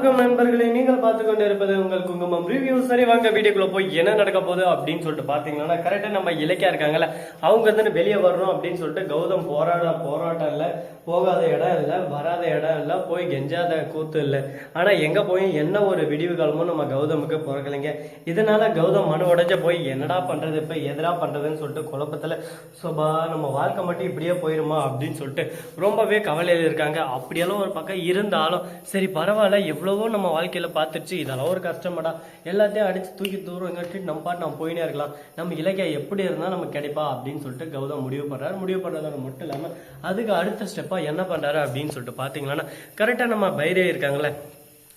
வணக்கம் நண்பர்களே, நீங்கள் பார்த்து கொண்டு இருப்பது உங்கள் குங்குமம் ரிவ்யூ. சரி வாங்க வீடியோக்குள்ள போய் என்ன நடக்க போகுது அப்படின்னு சொல்லிட்டு பாத்தீங்கன்னா, கரெக்டா நம்ம இலக்கியா இருக்காங்கல்ல, அவங்க வந்து வெளியே வரணும் அப்படின்னு சொல்லிட்டு கௌதம் போராட்டம் இல்ல, போகாத இடம் இல்ல, வராத இடம் இல்ல, போய் கெஞ்சாத கூத்து இல்ல. ஆனா எங்க போய் என்ன ஒரு விடிவு காலமும் நம்ம கௌதமுக்கு பிறக்கலைங்க. இதனால கௌதம் மனு உடைஞ்ச போய் என்னடா பண்றது, இப்ப எதிரா பண்றதுன்னு சொல்லிட்டு குழப்பத்துல சோபா நம்ம வாழ்க்கை மட்டும் இப்படியே போயிருமா அப்படின்னு சொல்லிட்டு ரொம்பவே கவலையில இருக்காங்க. அப்படியெல்லாம் ஒரு பக்கம் இருந்தாலும் சரி பரவாயில்ல, எவ்வளவோ நம்ம வாழ்க்கையில பார்த்துருச்சு, இதெல்லாம் ஒரு கஷ்டமாடா, எல்லாத்தையும் அடிச்சு தூக்கி தூரம் எங்கிட்டு நம்ம பாட்டு நம்ம போயினே இருக்கலாம், நம்ம இலக்கியா எப்படி இருந்தா நமக்கு கிடைப்பா அப்படின்னு சொல்லிட்டு கௌதம் முடிவு பண்றதோட மட்டும் இல்லாம அதுக்கு அடுத்த ஸ்டெப்பா என்ன பண்றாரு அப்படின்னு சொல்லிட்டு பாத்தீங்கன்னா, கரெக்டா நம்ம பைரே இருக்காங்களே,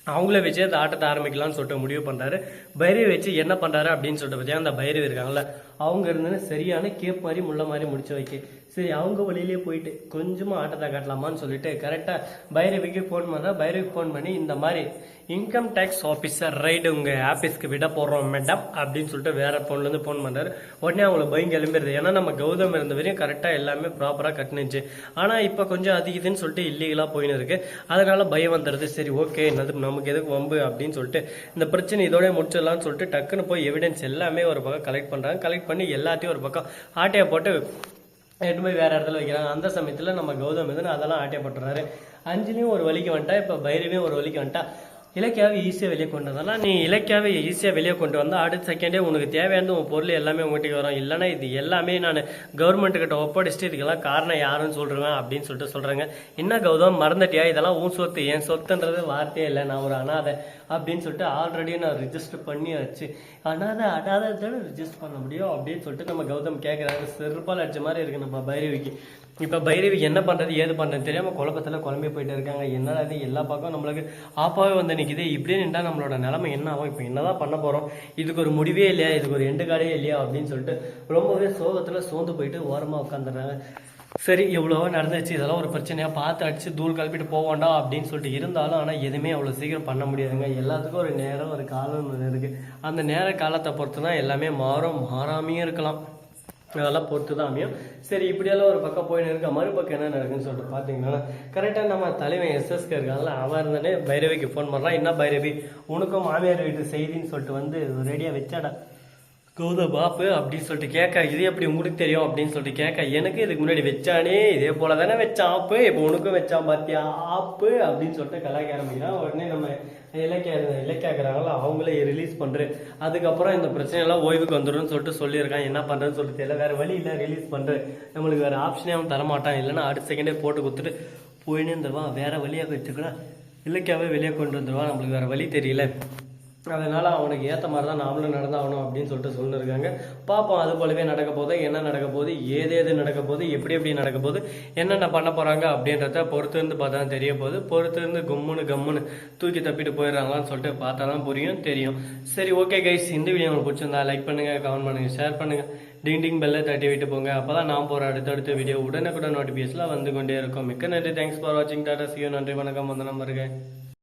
அவங்கள வச்சு அந்த ஆட்டத்தை ஆரம்பிக்கலாம்னு சொல்லிட்டு முடிவு பண்றாரு. பைரவி வச்சு என்ன பண்றாரு அப்படின்னு சொல்லிட்டு பார்த்தீங்கன்னா, அந்த பைரவி இருக்காங்கல்ல, அவங்க இருந்து சரியான கேப் மாதிரி முள்ள மாதிரி முடிச்சு வைக்க, சரி அவங்க வழியிலேயே போயிட்டு கொஞ்சமா ஆட்டத்தை காட்டலாமான்னு சொல்லிட்டு கரெக்டா பைரவிக்கு ஃபோன் பண்றா. பைரவிக்கு ஃபோன் பண்ணி இந்த மாதிரி இன்கம் டேக்ஸ் ஆஃபீஸர் ரைடு உங்க ஆபீஸ்க்கு விட போறோம் மேடம் அப்படின்னு சொல்லிட்டு வேற போன்ல இருந்து ஃபோன் பண்றாரு. உடனே அவங்கள பயம் கிளம்பிடுது. ஏன்னா நம்ம கௌதம் இருந்த வரையும் கரெக்டா எல்லாமே ப்ராப்பரா கட்டுனுச்சு. ஆனா இப்ப கொஞ்சம் அதிகதுன்னு சொல்லிட்டு இல்லீகலா போயின்னு இருக்கு. அதனால பயம் வந்துடுது. சரி ஓகே, நமக்கு எதுக்கு வம்பு அப்படின்னு சொல்லிட்டு இந்த பிரச்சனை இதோட முடிச்சிடலாம்னு சொல்லிட்டு டக்குன்னு போய் எவிடன்ஸ் எல்லாமே ஒரு பக்கம் கலெக்ட் பண்றாங்க. கலெக்ட் பண்ணி எல்லாத்தையும் ஒரு பக்கம் ஆட்டையை போட்டு எட்டு போய் வேற இடத்துல வைக்கிறாங்க. அந்த சமயத்துல நம்ம கௌதம் அதெல்லாம் ஆட்டையப்பட்டுறாரு. அஞ்சலியும் ஒரு வழிக்கு வந்துட்டா, இப்ப பைரவியும் ஒரு வழிக்கு வந்துட்டா. இலக்கியாவை ஈஸியாக வெளியே கொண்டு வந்தாலும் நீ இலக்கியாவை ஈஸியாக வெளியே கொண்டு வந்தால் அடுத்த செகண்டே உனக்கு தேவையானது உன் பொருள் எல்லாமே உங்ககிட்ட வரும். இல்லைனா இது எல்லாமே நான் கவர்மெண்ட்டுக்கிட்ட ஒப்படைச்சிட்டு இதுக்கெல்லாம் காரணம் யாருன்னு சொல்கிறேன் அப்படின்னு சொல்லிட்டு சொல்கிறாங்க. என்ன கௌதம் மறந்துட்டியா, இதெல்லாம் உன் சொத்து, என் சொத்துன்றது வார்த்தையே இல்லை, நான் ஒரு அனாதை அப்படின்னு சொல்லிட்டு ஆல்ரெடி நான் ரிஜிஸ்டர் பண்ணி வச்சு அனாதை ரிஜிஸ்டர் பண்ண முடியும் அப்படின்னு சொல்லிட்டு நம்ம கௌதம் கேட்குறாங்க. செருப்பால் அடிச்ச மாதிரி இருக்கு நம்ம பைரவிக்கு. இப்போ பைரவி என்ன பண்ணுறது ஏது பண்ணுறது தெரியாமல் குழப்பத்தில் குழம்பி போயிட்டு இருக்காங்க. என்னடா இது, எல்லா பக்கம் நம்மளுக்கு ஆப்பாவே வந்து நிற்கிது, இப்படியே நின்றா நம்மளோட நிலைமை என்ன ஆகும், இப்போ என்னதான் பண்ண போகிறோம், இதுக்கு ஒரு முடிவே இல்லையா, இதுக்கு ஒரு எண்டு காடே இல்லையா அப்படின்னு சொல்லிட்டு ரொம்பவே சோகத்தில் சோர்ந்து போயிட்டு ஓரமாக உட்காந்துடுறாங்க. சரி இவ்வளவோ நடந்துச்சு, இதெல்லாம் ஒரு பிரச்சனையாக பார்த்து அடிச்சு தூள் கலப்பிட்டு போவோண்டா அப்படின்னு சொல்லிட்டு இருந்தாலும் ஆனால் எதுவுமே அவ்வளோ சீக்கிரம் பண்ண முடியாதுங்க. எல்லாத்துக்கும் ஒரு நேரம் ஒரு காலம் இருக்குது. அந்த நேர காலத்தை பொறுத்து தான் எல்லாமே மாறாமையும் இருக்கலாம், அதெல்லாம் பொறுத்து தான் அமையும். சரி இப்படியெல்லாம் ஒரு பக்கம் போயின்னு இருக்க, மறுபக்கம் என்ன நடக்குன்னு சொல்லிட்டு பார்த்தீங்கன்னா, கரெக்டாக நம்ம தலைவன் எஸ்எஸ்கே இருக்காங்கல்ல, அவன் இருந்தானே பைரவிக்கு ஃபோன் பண்ணுறான். என்ன பைரவி, உனக்கும் மாமியார் வீட்டு செய்தின்னு சொல்லிட்டு வந்து ரெடியாக வச்சாடா கௌதம் பாப்பு அப்படின்னு சொல்லிட்டு கேட்க, இது எப்படி உங்களுக்கு தெரியும் அப்படின்னு சொல்லிட்டு கேட்க, எனக்கு இதுக்கு முன்னாடி வச்சானே இதே போல தானே வச்சான் ஆப்பு, இப்போ உனக்கும் வச்சான் பாத்தியா ஆப்பு அப்படின்னு சொல்லிட்டு கலாய்க்க ஆரம்பிக்கிறான். உடனே நம்ம இலக்கியாக்குறாங்களோ அவங்களே ரிலீஸ் பண்றேன், அதுக்கப்புறம் இந்த பிரச்சனையெல்லாம் ஓய்வுக்கு வந்துடும் சொல்லிட்டு சொல்லியிருக்கான். என்ன பண்றேன்னு சொல்லிட்டு தெரியல, வேற வழி இல்லை, ரிலீஸ் பண்றேன், நம்மளுக்கு வேற ஆப்ஷனே அவன் தரமாட்டான், இல்லைன்னா அடுத்த செகண்டே போட்டு கொடுத்துட்டு போயின்னு இருந்துருவான். வேற வழியாக வச்சுக்கூட இலக்கியாவே வெளியே கொண்டு வந்துடுவான், நம்மளுக்கு வேற வழி தெரியல, அதனால அவனுக்கு ஏற்ற மாதிரி தான் நாமளும் நடந்தாகணும் அப்படின்னு சொல்லிட்டு சொல்லிருக்காங்க. பார்ப்போம் அது போலவே நடக்க போது, என்ன நடக்க போகுது, ஏது நடக்க போகுது, எப்படி நடக்க போகுது, என்னென்ன பண்ண போறாங்க அப்படின்றத பொறுத்து இருந்து பார்த்தா தான் தெரிய போகுது. பொறுத்து இருந்து கம்முன்னு தூக்கி தப்பிட்டு போயிடுறாங்களான்னு சொல்லிட்டு பார்த்தா தான் புரியும் தெரியும். சரி ஓகே கைஸ், இந்த வீடியோ உங்களுக்கு பிடிச்சிருந்தா லைக் பண்ணுங்க, கமெண்ட் பண்ணுங்க, ஷேர் பண்ணுங்க, டிங் பெல்லை தட்டி விட்டு போங்க. அப்பதான் நான் போற அடுத்தடுத்த வீடியோ உடனுக்குடன் நோட்டிபிகேஷன்ல வந்து கொண்டே இருக்கும். மிக்க நன்றி, தேங்க்ஸ் ஃபார் வாட்சிங், டாடா, see you, நன்றி, வணக்கம், வந்தனம் வருக.